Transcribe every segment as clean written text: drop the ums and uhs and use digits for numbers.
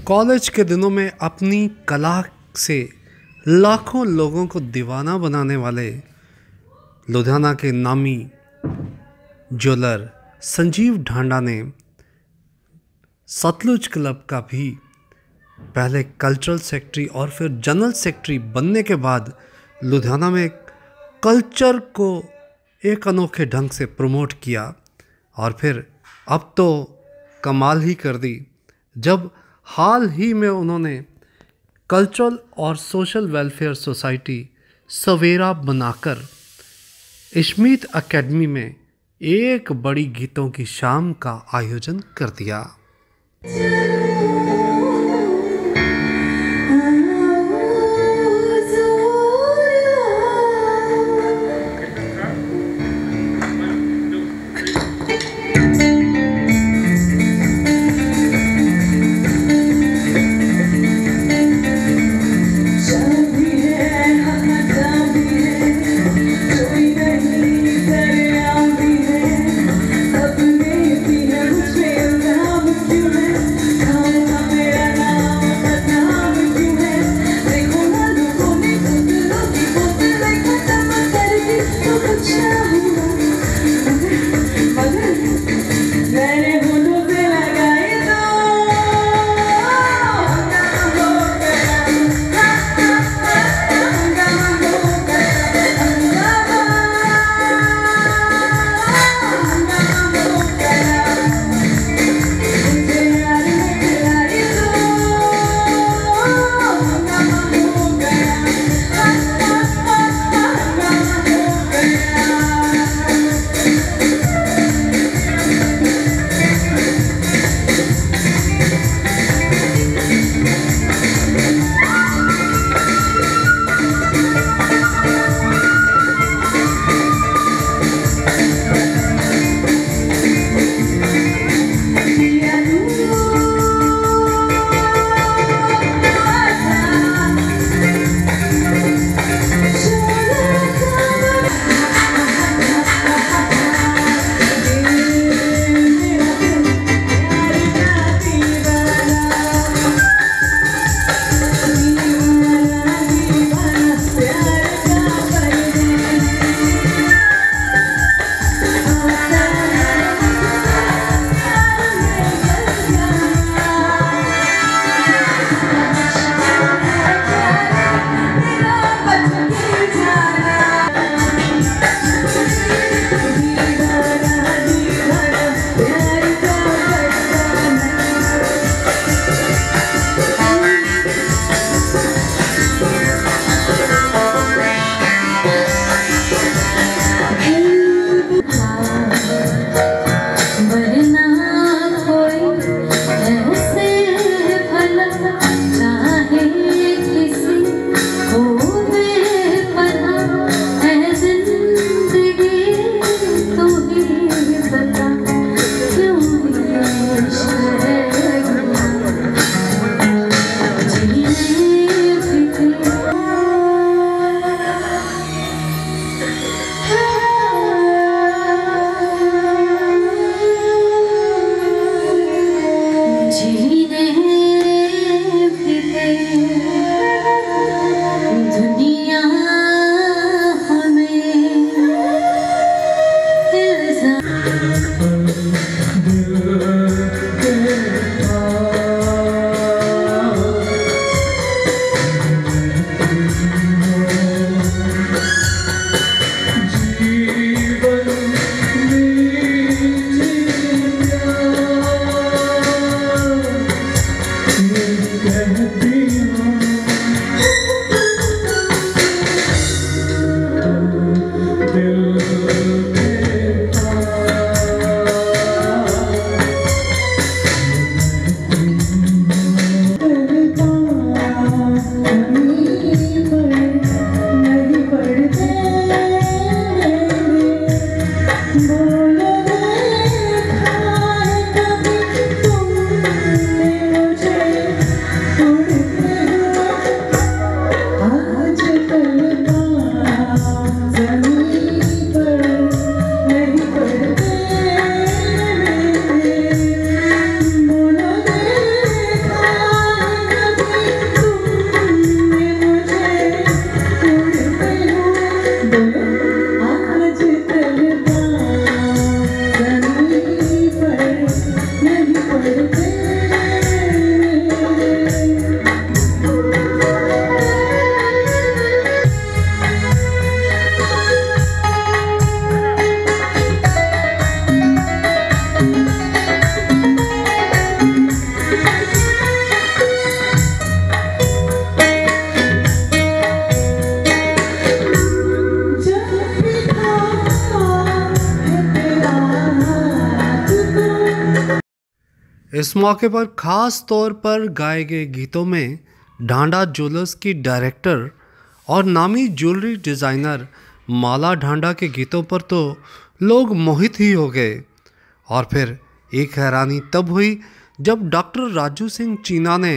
College के दिनों में अपनी कला से लाखों लोगों को दीवाना बनाने वाले लुधियाना के नामी ज्वेलर संजीव ढांडा ने सतलुज क्लब का भी पहले कल्चरल सेक्रेटरी और फिर जनरल सेक्रेटरी बनने के बाद लुधियाना में कल्चर को एक अनोखे ढंग से प्रमोट किया और फिर अब तो कमाल ही कर दी जब हाल ही में उन्होंने कल्चरल और सोशल वेलफेयर सोसाइटी सवेरा बनाकर इश्मीत एकेडमी में एक बड़ी गीतों की शाम का आयोजन कर दिया। इस मौके पर ख़ास तौर पर गाए गए गीतों में ढांडा ज्वेलर्स की डायरेक्टर और नामी ज्वेलरी डिज़ाइनर माला ढांडा के गीतों पर तो लोग मोहित ही हो गए। और फिर एक हैरानी तब हुई जब डॉक्टर राजू सिंह चीना ने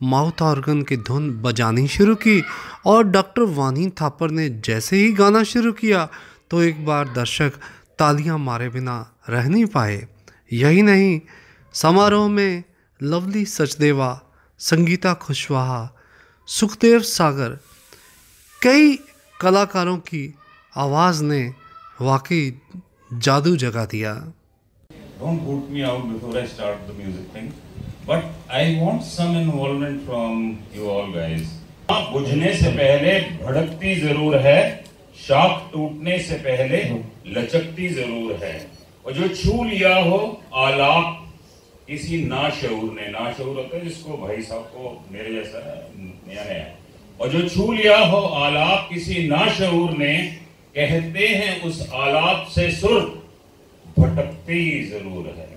माउथ ऑर्गन की धुन बजानी शुरू की और डॉक्टर वानी थापर ने जैसे ही गाना शुरू किया तो एक बार दर्शक तालियां मारे बिना रह नहीं पाए। यही नहीं, समारोह में लवली सचदेवा, संगीता खुशवाहा, सुखदेव सागर, कई कलाकारों की आवाज़ ने वाकई जादू जगा दिया। Don't put me out before I start the music thing, but I want some involvement from you all guys. बुझने से पहले भड़कती जरूर है, शाख टूटने से पहले लचकती जरूर है, और जो छू लिया हो आलाप किसी नाशऊर ने, नाशऊर होता है जिसको भाई साहब को मेरे जैसा नया नया, और जो छू लिया हो आलाप किसी नाशऊर ने, कहते हैं उस आलाप से सुर भटकती जरूर है।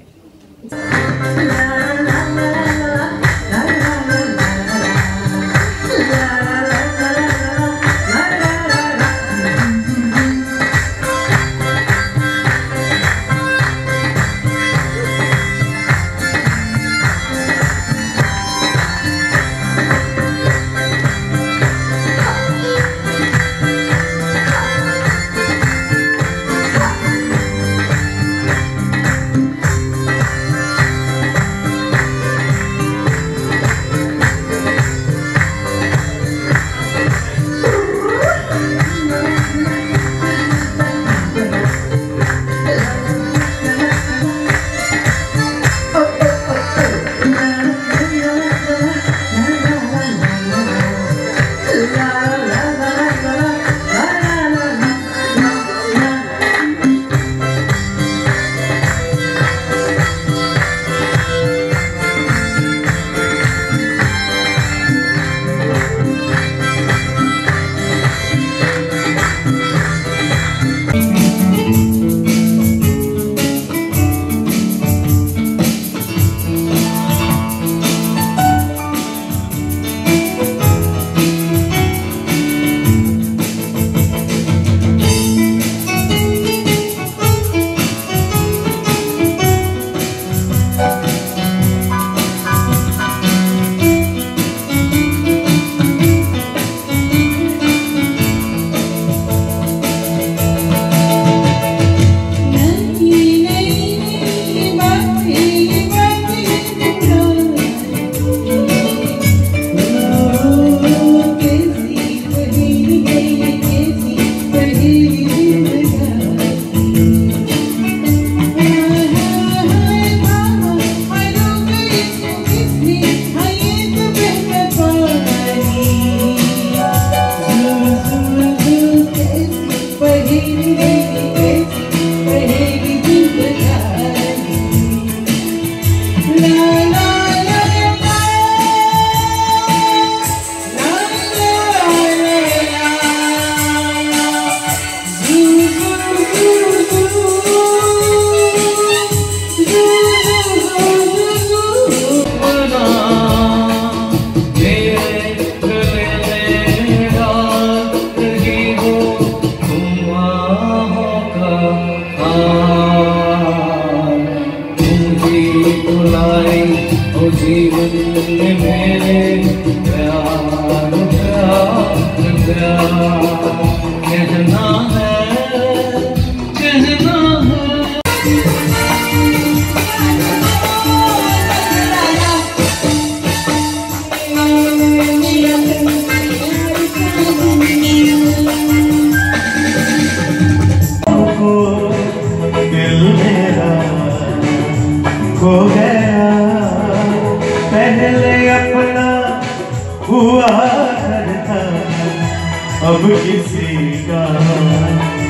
अब किसी का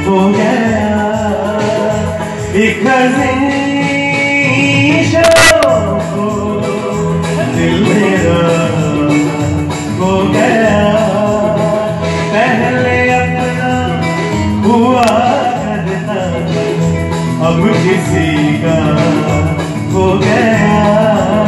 हो गया एक को दिल मेरा हो गया पहले अपना हुआ करता अब किसी का हो गया।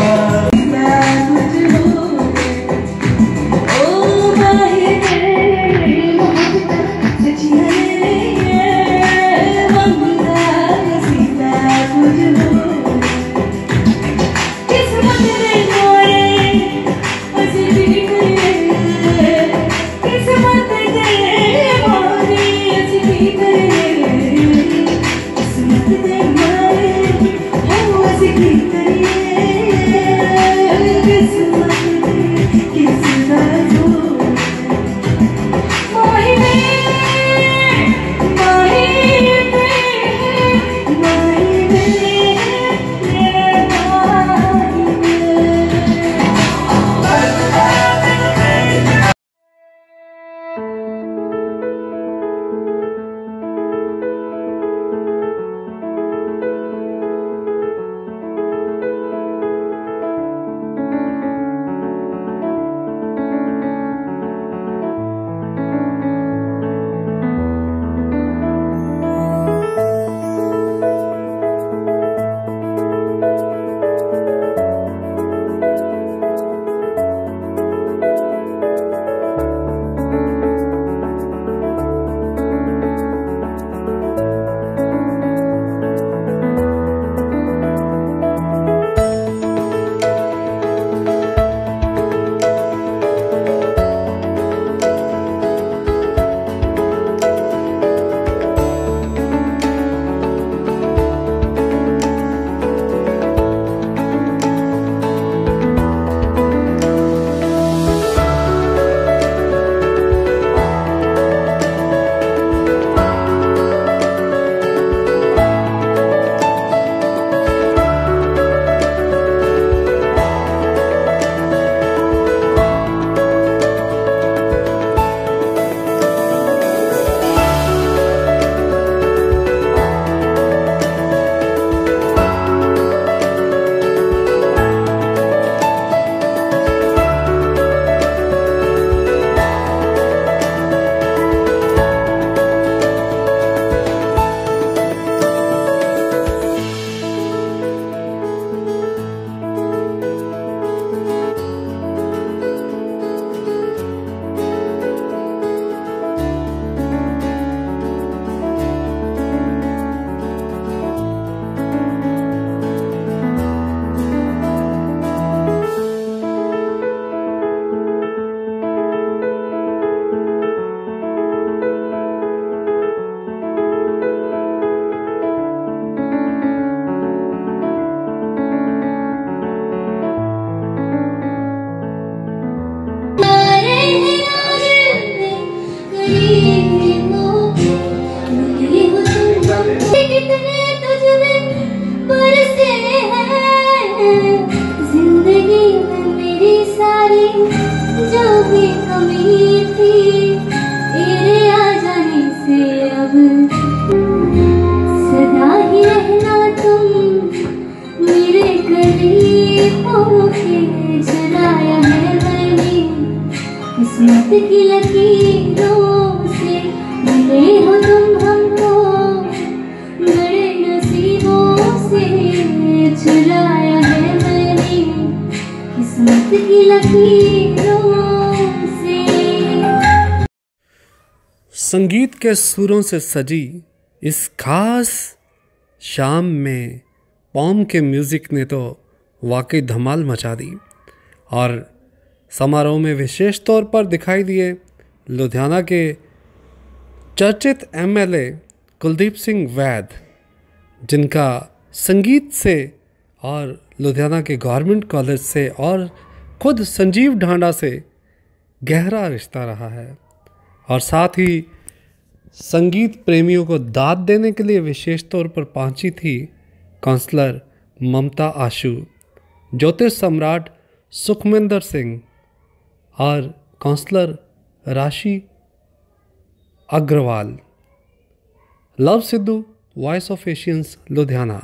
उम्मीद थी तेरे आ जाने से, अब सदा ही रहना तुम मेरे करीब होके, चुराया है मैंने किस्मत की लकीरों से, मिले हो तुम हमको बड़े नसीबों से, चुराया है मैंने किस्मत की लकीरों से। संगीत के सुरों से सजी इस खास शाम में पॉम के म्यूज़िक ने तो वाकई धमाल मचा दी और समारोह में विशेष तौर पर दिखाई दिए लुधियाना के चर्चित एमएलए कुलदीप सिंह वैद, जिनका संगीत से और लुधियाना के गवर्नमेंट कॉलेज से और खुद संजीव ढांडा से गहरा रिश्ता रहा है। और साथ ही संगीत प्रेमियों को दाद देने के लिए विशेष तौर पर पहुंची थी काउंसलर ममता आशु, ज्योतिष सम्राट सुखमिंदर सिंह और counsellor Rashi Agarwal. Love Sidhu, voice of Asians, Ludhiana.